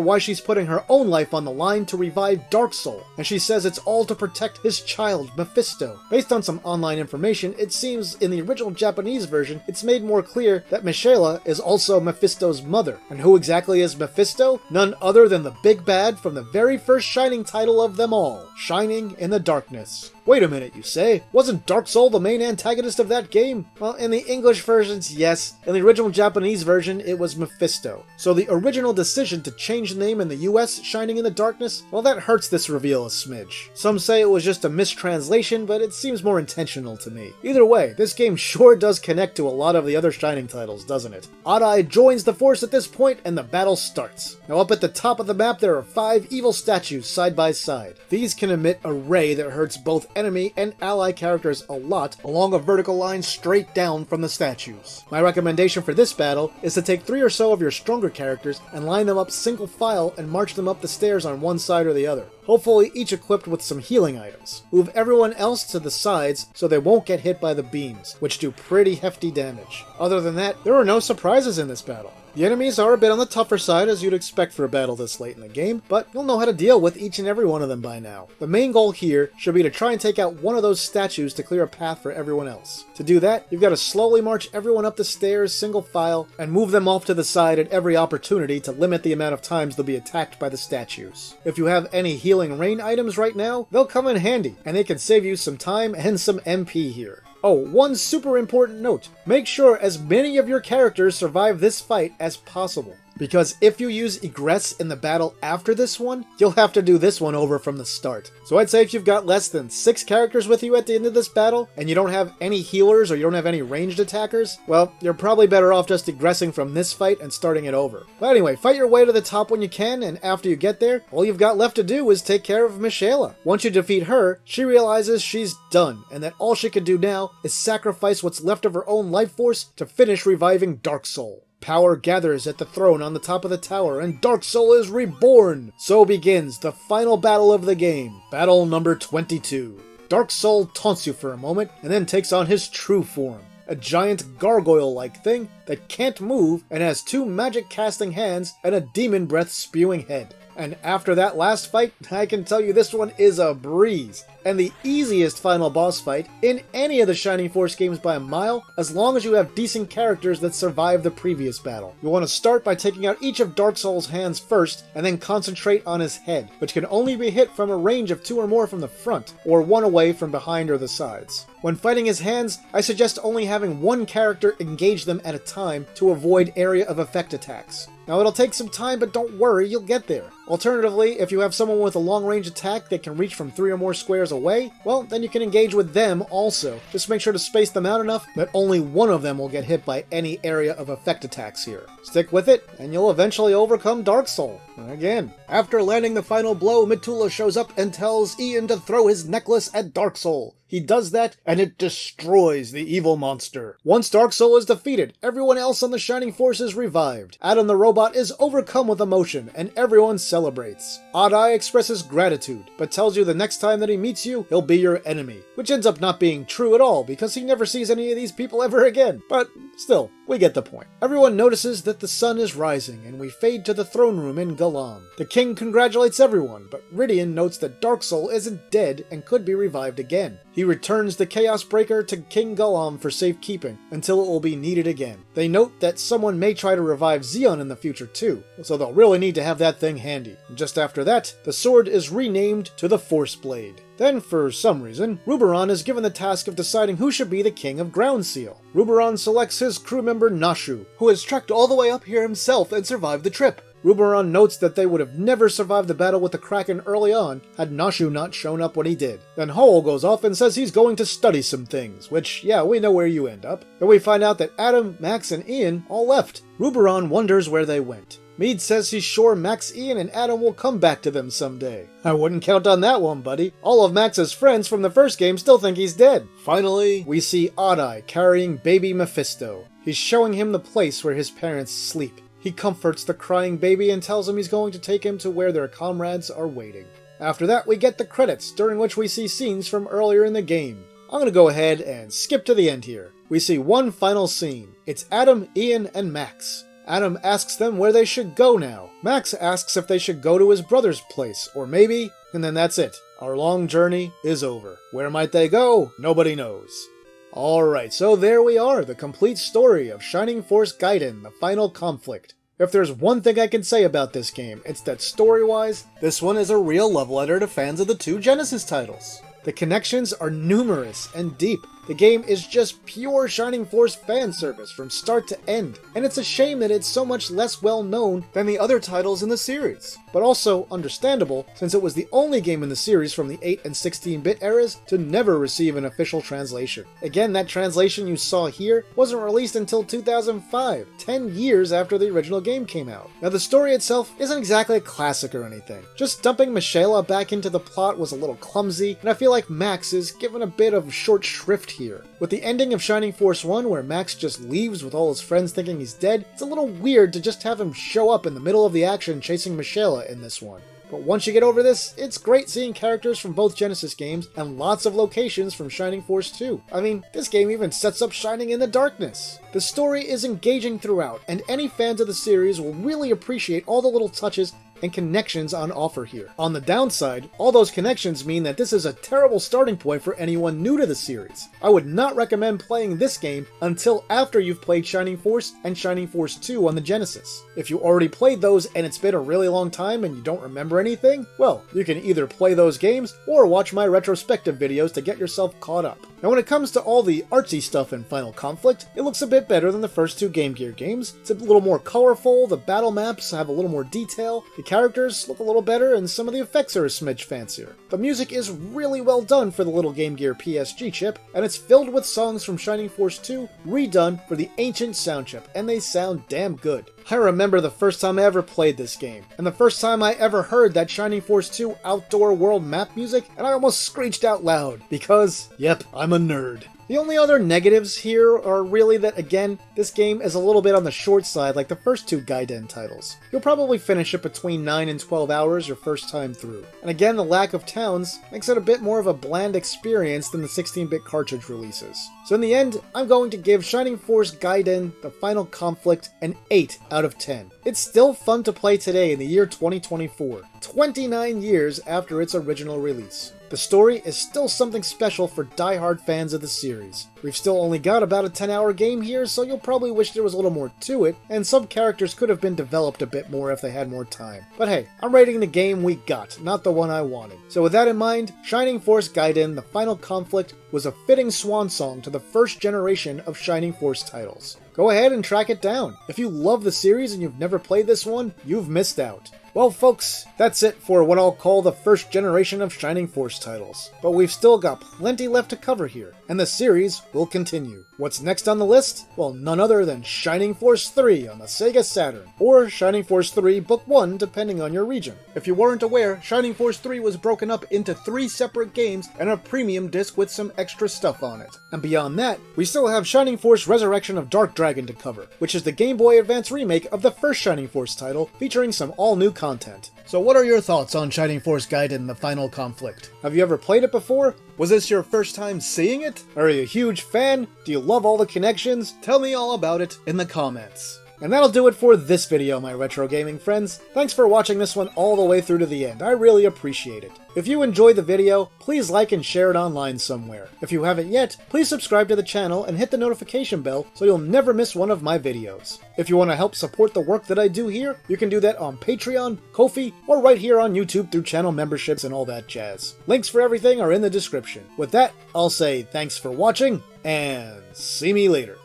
Speaker 1: why she's putting her own life on the line to revive Dark Soul, and she says it's all to protect his child, Mephisto. Based on some online information, it seems in the original Japanese version, it's made more clear that Michelle is also Mephisto's mother. And who exactly is Mephisto? None other than the big bad from the very first Shining title of them all, Shining in the Darkness. Wait a minute, you say? Wasn't Dark Soul the main antagonist of that game? Well, in the English versions, yes. In the original Japanese version, it was Mephisto. So the original decision to change the name in the US, Shining in the Darkness, well, that hurts this reveal a smidge. Some say it was just a mistranslation, but it seems more intentional to me. Either way, this game sure does connect to a lot of the other Shining titles, doesn't it? Odd-Eye joins the Force at this point, and the battle starts. Now up at the top of the map, there are 5 evil statues side by side. These can emit a ray that hurts both enemy and ally characters a lot along a vertical line straight down from the statues. My recommendation for this battle is to take 3 or so of your stronger characters and line them up single file and march them up the stairs on one side or the other. Hopefully each equipped with some healing items. Move everyone else to the sides so they won't get hit by the beams, which do pretty hefty damage. Other than that, there are no surprises in this battle. The enemies are a bit on the tougher side as you'd expect for a battle this late in the game, but you'll know how to deal with each and every one of them by now. The main goal here should be to try and take out one of those statues to clear a path for everyone else. To do that, you've got to slowly march everyone up the stairs single file and move them off to the side at every opportunity to limit the amount of times they'll be attacked by the statues. If you have any healing rain items right now, they'll come in handy, and they can save you some time and some MP here. Oh, one super important note. Make sure as many of your characters survive this fight as possible. because if you use egress in the battle after this one, you'll have to do this one over from the start. So I'd say if you've got less than 6 characters with you at the end of this battle, and you don't have any healers or you don't have any ranged attackers, well, you're probably better off just egressing from this fight and starting it over. But anyway, fight your way to the top when you can, and after you get there, all you've got left to do is take care of Michaela. Once you defeat her, she realizes she's done, and that all she can do now is sacrifice what's left of her own life force to finish reviving Dark Soul. Power gathers at the throne on the top of the tower, and Dark Soul is reborn! So begins the final battle of the game, battle number 22. Dark Soul taunts you for a moment, and then takes on his true form. A giant gargoyle-like thing that can't move and has 2 magic-casting hands and a demon breath-spewing head. And after that last fight, I can tell you this one is a breeze, and the easiest final boss fight in any of the Shining Force games by a mile, as long as you have decent characters that survive the previous battle. You want to start by taking out each of Dark Soul's hands first, and then concentrate on his head, which can only be hit from a range of 2 or more from the front, or 1 away from behind or the sides. When fighting his hands, I suggest only having 1 character engage them at a time to avoid area of effect attacks. Now it'll take some time, but don't worry, you'll get there. Alternatively, if you have someone with a long-range attack that can reach from 3 or more squares away, well, then you can engage with them also. Just make sure to space them out enough that only one of them will get hit by any area of effect attacks here. Stick with it, and you'll eventually overcome Dark Soul. Again, after landing the final blow, Mitula shows up and tells Ian to throw his necklace at Dark Soul. He does that, and it destroys the evil monster. Once Dark Soul is defeated, everyone else on the Shining Force is revived. Adam the robot is overcome with emotion, and everyone celebrates. Odd-Eye expresses gratitude, but tells you the next time that he meets you, he'll be your enemy. Which ends up not being true at all, because he never sees any of these people ever again. But still, we get the point. Everyone notices that the sun is rising, and we fade to the throne room in Galam. The king congratulates everyone, but Rydian notes that Dark Soul isn't dead and could be revived again. He returns the Chaos Breaker to King Galam for safekeeping, until it will be needed again. They note that someone may try to revive Xeon in the future too, so they'll really need to have that thing handy. Just after that, the sword is renamed to the Force Blade. Then, for some reason, Ruberon is given the task of deciding who should be the king of Ground Seal. Ruberon selects his crew member Nashu, who has trekked all the way up here himself and survived the trip. Ruberon notes that they would have never survived the battle with the Kraken early on had Nashu not shown up when he did. Then Hole goes off and says he's going to study some things, which, yeah, we know where you end up. Then we find out that Adam, Max, and Ian all left. Ruberon wonders where they went. Mead says he's sure Max, Ian, and Adam will come back to them someday. I wouldn't count on that one, buddy. All of Max's friends from the first game still think he's dead. Finally, we see Odd-Eye carrying baby Mephisto. He's showing him the place where his parents sleep. He comforts the crying baby and tells him he's going to take him to where their comrades are waiting. After that, we get the credits, during which we see scenes from earlier in the game. I'm going to go ahead and skip to the end here. We see one final scene. It's Adam, Ian, and Max. Adam asks them where they should go now. Max asks if they should go to his brother's place, or maybe, and then that's it. Our long journey is over. Where might they go? Nobody knows. Alright, so there we are, the complete story of Shining Force Gaiden, the final conflict. If there's one thing I can say about this game, it's that story-wise, this one is a real love letter to fans of the 2 Genesis titles. The connections are numerous and deep. The game is just pure Shining Force fan service from start to end, and it's a shame that it's so much less well known than the other titles in the series. But also understandable, since it was the only game in the series from the 8 and 16-bit eras to never receive an official translation. Again, that translation you saw here wasn't released until 2005, 10 years after the original game came out. Now the story itself isn't exactly a classic or anything. Just dumping Michaela back into the plot was a little clumsy, and I feel like Max is given a bit of short shrift here. With the ending of Shining Force 1 where Max just leaves with all his friends thinking he's dead, it's a little weird to just have him show up in the middle of the action chasing Michaela in this one. But once you get over this, it's great seeing characters from both Genesis games and lots of locations from Shining Force 2. I mean, this game even sets up Shining in the Darkness. The story is engaging throughout, and any fans of the series will really appreciate all the little touches and connections on offer here. On the downside, all those connections mean that this is a terrible starting point for anyone new to the series. I would not recommend playing this game until after you've played Shining Force and Shining Force 2 on the Genesis. If you already played those and it's been a really long time and you don't remember anything, well, you can either play those games or watch my retrospective videos to get yourself caught up. Now when it comes to all the artsy stuff in Final Conflict, it looks a bit better than the first two Game Gear games. It's a little more colorful, the battle maps have a little more detail, the characters look a little better, and some of the effects are a smidge fancier. The music is really well done for the little Game Gear PSG chip, and it's filled with songs from Shining Force 2 redone for the ancient sound chip, and they sound damn good. I remember the first time I ever played this game, and the first time I ever heard that Shining Force 2 outdoor world map music, and I almost screeched out loud, because, yep, I'm a nerd. The only other negatives here are really that, again, this game is a little bit on the short side like the first two Gaiden titles. You'll probably finish it between 9 and 12 hours your first time through. And again, the lack of towns makes it a bit more of a bland experience than the 16-bit cartridge releases. So in the end, I'm going to give Shining Force Gaiden, The Final Conflict, an 8 out of 10. It's still fun to play today in the year 2024, 29 years after its original release. The story is still something special for die-hard fans of the series. We've still only got about a 10-hour game here, so you'll probably wish there was a little more to it, and some characters could have been developed a bit more if they had more time. But hey, I'm rating the game we got, not the one I wanted. So with that in mind, Shining Force Gaiden, The Final Conflict was a fitting swan song to the first generation of Shining Force titles. Go ahead and track it down. If you love the series and you've never played this one, you've missed out. Well folks, that's it for what I'll call the first generation of Shining Force titles. But we've still got plenty left to cover here, and the series will continue. What's next on the list? Well, none other than Shining Force 3 on the Sega Saturn, or Shining Force 3 Book 1 depending on your region. If you weren't aware, Shining Force 3 was broken up into 3 separate games and a premium disc with some extra stuff on it. And beyond that, we still have Shining Force Resurrection of Dark Dragon to cover, which is the Game Boy Advance remake of the first Shining Force title, featuring some all-new content. So what are your thoughts on Shining Force Gaiden: The Final Conflict? Have you ever played it before? Was this your first time seeing it? Are you a huge fan? Do you love all the connections? Tell me all about it in the comments. And that'll do it for this video, my retro gaming friends. Thanks for watching this one all the way through to the end. I really appreciate it. If you enjoyed the video, please like and share it online somewhere. If you haven't yet, please subscribe to the channel and hit the notification bell so you'll never miss one of my videos. If you want to help support the work that I do here, you can do that on Patreon, Ko-fi, or right here on YouTube through channel memberships and all that jazz. Links for everything are in the description. With that, I'll say thanks for watching, and see me later.